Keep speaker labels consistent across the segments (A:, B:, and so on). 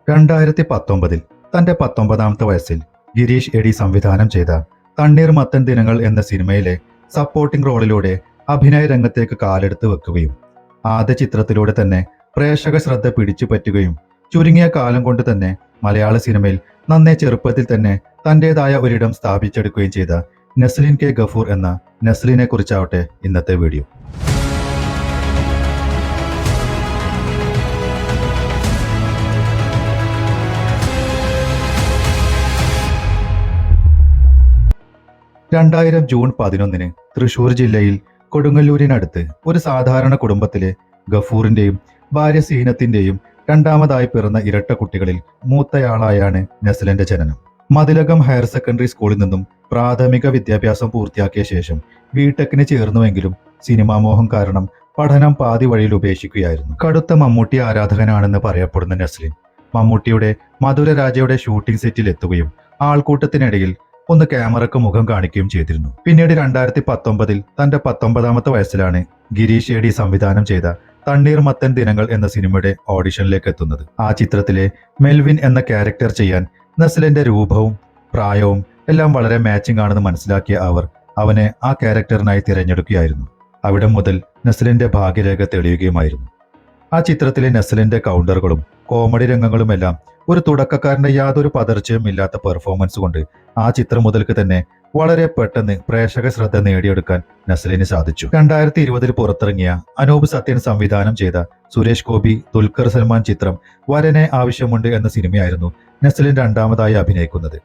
A: 2019 തന്റെ 19ാമത്തെ വയസ്സിൽ ഗിരീഷ് എഡി സംവിധാനം ചെയ്ത തണ്ണീർമത്തൻ ദിനങ്ങൾ എന്ന സിനിമയിലെ സപ്പോർട്ടിംഗ് റോളിലൂടെ അഭിനയ രംഗത്തേക്ക് കാലെടുത്ത് വെക്കുകയും ആദ്യ ചിത്രത്തിലൂടെ തന്നെ പ്രേക്ഷക ശ്രദ്ധ പിടിച്ചുപറ്റുകയും ചുരുങ്ങിയ കാലം കൊണ്ട് തന്നെ മലയാള സിനിമയിൽ നന്നേ ചെറുപ്പത്തിൽ തന്നെ തന്റേതായ ഒരിടം സ്ഥാപിച്ചെടുക്കുകയും ചെയ്ത നസ്ലിൻ കെ ഗഫൂർ എന്ന നസ്ലിനെ കുറിച്ചാവട്ടെ ഇന്നത്തെ വീഡിയോ. ജൂൺ 11 തൃശൂർ ജില്ലയിൽ കൊടുങ്ങല്ലൂരിനടുത്ത് ഒരു സാധാരണ കുടുംബത്തിലെ ഗഫൂറിന്റെയും ഭാര്യ സീനത്തിന്റെയും രണ്ടാമതായി പിറന്ന ഇരട്ട കുട്ടികളിൽ മൂത്തയാളായാണ് നസ്ലിന്റെ ജനനം. മതിലകം ഹയർ സെക്കൻഡറി സ്കൂളിൽ നിന്നും പ്രാഥമിക വിദ്യാഭ്യാസം പൂർത്തിയാക്കിയ ശേഷം ബിടെക്കിന് ചേർന്നുവെങ്കിലും സിനിമാ മോഹം കാരണം പഠനം പാതി വഴിയിൽ ഉപേക്ഷിക്കുകയായിരുന്നു. കടുത്ത മമ്മൂട്ടി ആരാധകനാണെന്ന് പറയപ്പെടുന്ന നസ്ലിൻ മമ്മൂട്ടിയുടെ മധുരരാജയുടെ ഷൂട്ടിംഗ് സെറ്റിൽ എത്തുകയും ആൾക്കൂട്ടത്തിനിടയിൽ ഒന്ന് ക്യാമറക്ക് മുഖം കാണിക്കുകയും ചെയ്തിരുന്നു. പിന്നീട് 2019 തന്റെ 19ാമത്തെ വയസ്സിലാണ് ഗിരീഷ് എഡി സംവിധാനം ചെയ്ത തണ്ണീർമത്തൻ ദിനങ്ങൾ എന്ന സിനിമയുടെ ഓഡിഷനിലേക്ക് എത്തുന്നത്. ആ ചിത്രത്തിലെ മെൽവിൻ എന്ന ക്യാരക്ടർ ചെയ്യാൻ നസ്ലിന്റെ രൂപവും പ്രായവും എല്ലാം വളരെ മാച്ചിങ് ആണെന്ന് മനസ്സിലാക്കിയ അവർ അവനെ ആ ക്യാരക്ടറിനായി തിരഞ്ഞെടുക്കുകയായിരുന്നു. അവിടെ മുതൽ നസ്ലിന്റെ ഭാഗ്യരേഖ തെളിയുകയുമായിരുന്നു. ആ ചിത്രത്തിലെ നസ്ലിന്റെ കൗണ്ടറുകളും കോമഡി രംഗങ്ങളുമെല്ലാം ഒരു തുടക്കക്കാരന്റെ യാതൊരു പതർച്ചയും ഇല്ലാത്ത പെർഫോമൻസ് കൊണ്ട് ആ ചിത്രം മുതൽക്ക് തന്നെ വളരെ പെട്ടെന്ന് പ്രേക്ഷക ശ്രദ്ധ നേടിയെടുക്കാൻ നസ്ലിന് സാധിച്ചു. 2020 പുറത്തിറങ്ങിയ അനൂപ് സത്യൻ സംവിധാനം ചെയ്ത സുരേഷ് ഗോപി ദുൽഖർ സൽമാൻ ചിത്രം വരനെ ആവശ്യമുണ്ട് എന്ന സിനിമയായിരുന്നു നസ്ലിൻ രണ്ടാമതായി അഭിനയിക്കുന്നത്.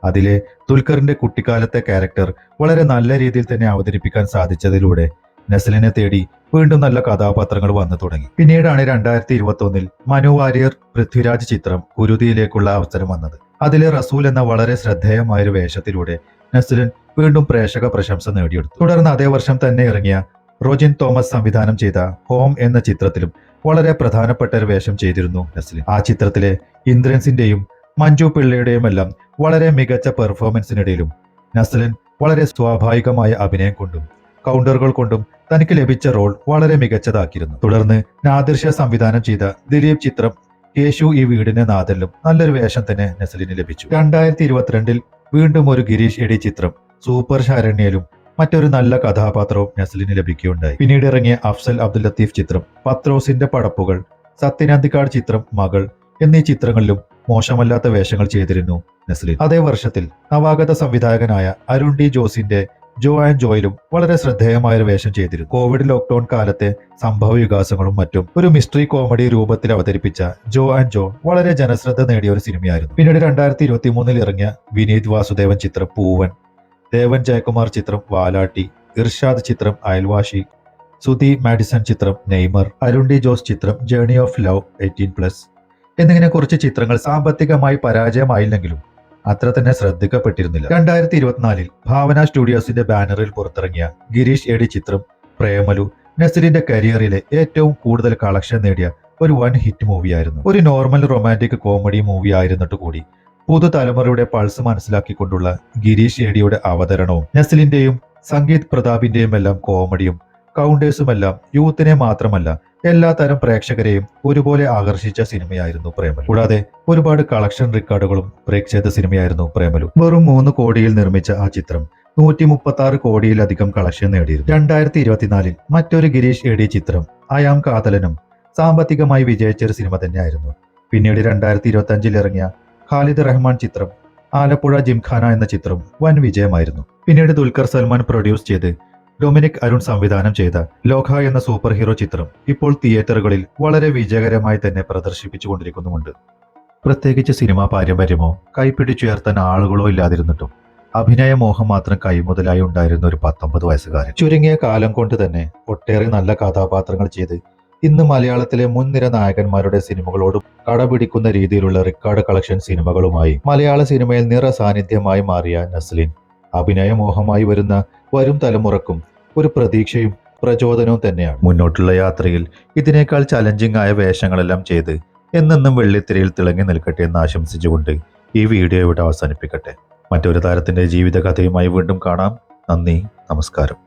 A: അതിലെ ദുൽഖറിന്റെ കുട്ടിക്കാലത്തെ ക്യാരക്ടർ വളരെ നല്ല രീതിയിൽ തന്നെ അവതരിപ്പിക്കാൻ സാധിച്ചതിലൂടെ നസ്ലിനെ തേടി വീണ്ടും നല്ല കഥാപാത്രങ്ങൾ വന്നു തുടങ്ങി. പിന്നീടാണ് 2021 മനു വാര്യർ പൃഥ്വിരാജ് ചിത്രം കുരുതിയിലേക്കുള്ള അവസരം വന്നത്. അതിലെ റസൂൽ എന്ന വളരെ ശ്രദ്ധേയമായൊരു വേഷത്തിലൂടെ നസ്ലിൻ വീണ്ടും പ്രേക്ഷക പ്രശംസ നേടിയെടുത്തു. തുടർന്ന് അതേ വർഷം തന്നെ ഇറങ്ങിയ റോജിൻ തോമസ് സംവിധാനം ചെയ്ത ഹോം എന്ന ചിത്രത്തിലും വളരെ പ്രധാനപ്പെട്ട ഒരു വേഷം ചെയ്തിരുന്നു നസ്ലിൻ. ആ ചിത്രത്തിലെ ഇന്ദ്രൻസിന്റെയും മഞ്ജു പിള്ളയുടെയും എല്ലാം വളരെ മികച്ച പെർഫോമൻസിനിടയിലും നസ്ലിൻ വളരെ സ്വാഭാവികമായ അഭിനയം കൊണ്ടും കൗണ്ടറുകൾ കൊണ്ടും തനിക്ക് ലഭിച്ച റോൾ വളരെ മികച്ചതാക്കിയിരുന്നു. തുടർന്ന് നാദിർ ഷാ സംവിധാനം ചെയ്ത ദിലീപ് ചിത്രം കേശു ഈ വീടിന്റെ നാഥനിലും നല്ലൊരു വേഷം തന്നെ നസ്ലിന് ലഭിച്ചു. 2022 വീണ്ടും ഒരു ഗിരീഷ് എഡി ചിത്രം സൂപ്പർ ശരണ്യയിലും മറ്റൊരു നല്ല കഥാപാത്രവും നസ്ലിന് ലഭിക്കുകയുണ്ടായി. പിന്നീട് ഇറങ്ങിയ അഫ്സൽ അബ്ദുൽ ലത്തീഫ് ചിത്രം പത്രോസിന്റെ പടപ്പുകൾ, സത്യനന്ദിക്കാട് ചിത്രം മകൾ എന്നീ ചിത്രങ്ങളിലും മോശമല്ലാത്ത വേഷങ്ങൾ ചെയ്തിരുന്നു നസ്ലിൻ. അതേ വർഷത്തിൽ നവാഗത സംവിധായകനായ അരുൺ ഡി ജോസിന്റെ ജോ ആൻഡ് ജോയിലും വളരെ ശ്രദ്ധേയമായ ഒരു വേഷം ചെയ്തിരുന്നു. കോവിഡ് ലോക്ക്ഡൌൺ കാലത്തെ സംഭവ വികാസങ്ങളും മറ്റും ഒരു മിസ്റ്ററി കോമഡി രൂപത്തിൽ അവതരിപ്പിച്ച ജോ ആൻഡ് ജോ വളരെ ജനശ്രദ്ധ നേടിയ ഒരു സിനിമയായിരുന്നു. പിന്നീട് 2023 ഇറങ്ങിയ വിനീത് വാസുദേവൻ ചിത്രം പൂവൻ, ദേവൻ ജയകുമാർ ചിത്രം വാലാട്ടി, ഇർഷാദ് ചിത്രം അയൽവാശി, സുധി മാഡിസൺ ചിത്രം നെയ്മർ, അരുൺ ഡി ജോസ് ചിത്രം ജേർണി ഓഫ് ലവ് 18+ എന്നിങ്ങനെ കുറച്ച് ചിത്രങ്ങൾ സാമ്പത്തികമായി പരാജയമായില്ലെങ്കിലും അത്ര തന്നെ ശ്രദ്ധിക്കപ്പെട്ടിരുന്നില്ല. 2024 ഭാവന സ്റ്റുഡിയോസിന്റെ ബാനറിൽ പുറത്തിറങ്ങിയ ഗിരീഷ് എഡി ചിത്രം പ്രേമലു നസ്ലിന്റെ കരിയറിലെ ഏറ്റവും കൂടുതൽ കളക്ഷൻ നേടിയ ഒരു വൺ ഹിറ്റ് മൂവിയായിരുന്നു. ഒരു നോർമൽ റൊമാൻറ്റിക് കോമഡി മൂവി ആയിരുന്നിട്ട് കൂടി പുതുതലമുറയുടെ പൾസ് മനസ്സിലാക്കിക്കൊണ്ടുള്ള ഗിരീഷ് എഡിയുടെ അവതരണവും നസ്ലിന്റെയും സംഗീത് പ്രതാപിന്റെയും എല്ലാം കോമഡിയും കൗണ്ടേഴ്സുമെല്ലാം യൂത്തിനെ മാത്രമല്ല എല്ലാ തരം പ്രേക്ഷകരെയും ഒരുപോലെ ആകർഷിച്ച സിനിമയായിരുന്നു പ്രേമലു. കൂടാതെ ഒരുപാട് കളക്ഷൻ റെക്കോർഡുകളും ബ്രേക്ക് ചെയ്ത സിനിമയായിരുന്നു പ്രേമലു. വെറും 3 കോടിയിൽ നിർമ്മിച്ച ആ ചിത്രം 136 കോടിയിലധികം കളക്ഷൻ നേടിയിരുന്നു. 2024 മറ്റൊരു ഗിരീഷ് എഡി ചിത്രം അയാം കാതലനും സാമ്പത്തികമായി വിജയിച്ചൊരു സിനിമ തന്നെയായിരുന്നു. പിന്നീട് 2025 ഇറങ്ങിയ ഖാലിദ് റഹ്മാൻ ചിത്രം ആലപ്പുഴ ജിംഖാന എന്ന ചിത്രം വൻ വിജയമായിരുന്നു. പിന്നീട് ദുൽഖർ സൽമാൻ പ്രൊഡ്യൂസ് ചെയ്ത് ഡൊമിനിക് അരുൺ സംവിധാനം ചെയ്ത ലോക എന്ന സൂപ്പർ ഹീറോ ചിത്രം ഇപ്പോൾ തിയേറ്ററുകളിൽ വളരെ വിജയകരമായി തന്നെ പ്രദർശിപ്പിച്ചുകൊണ്ടിരിക്കുന്നുമുണ്ട്. പ്രത്യേകിച്ച് സിനിമാ പാരമ്പര്യമോ കൈപ്പിടിച്ചുയർത്താൻ ആളുകളോ ഇല്ലാതിരുന്നിട്ടും അഭിനയ മോഹം മാത്രം കൈമുതലായി ഉണ്ടായിരുന്ന ഒരു 19 വയസ്സുകാരൻ ചുരുങ്ങിയ കാലം കൊണ്ട് തന്നെ ഒട്ടേറെ നല്ല കഥാപാത്രങ്ങൾ ചെയ്ത് ഇന്ന് മലയാളത്തിലെ മുൻനിര നായകന്മാരുടെ സിനിമകളോട് കടപിടിക്കുന്ന രീതിയിലുള്ള റെക്കോർഡ് കളക്ഷൻ സിനിമകളുമായി മലയാള സിനിമയിൽ നിറ സാന്നിധ്യമായി മാറിയ നസ്ലിൻ അഭിനയമോഹമായി വരുന്ന വരും തലമുറക്കും ഒരു പ്രതീക്ഷയും പ്രചോദനവും തന്നെയാണ്. മുന്നോട്ടുള്ള യാത്രയിൽ ഇതിനേക്കാൾ ചലഞ്ചിങ് ആയ വേഷങ്ങളെല്ലാം ചെയ്ത് എന്നെന്നും വെള്ളിത്തിരയിൽ തിളങ്ങി നിൽക്കട്ടെ എന്ന് ആശംസിച്ചുകൊണ്ട് ഈ വീഡിയോ ഇവിടെ അവസാനിപ്പിക്കട്ടെ. മറ്റൊരു താരത്തിന്റെ ജീവിതകഥയുമായി വീണ്ടും കാണാം. നന്ദി, നമസ്കാരം.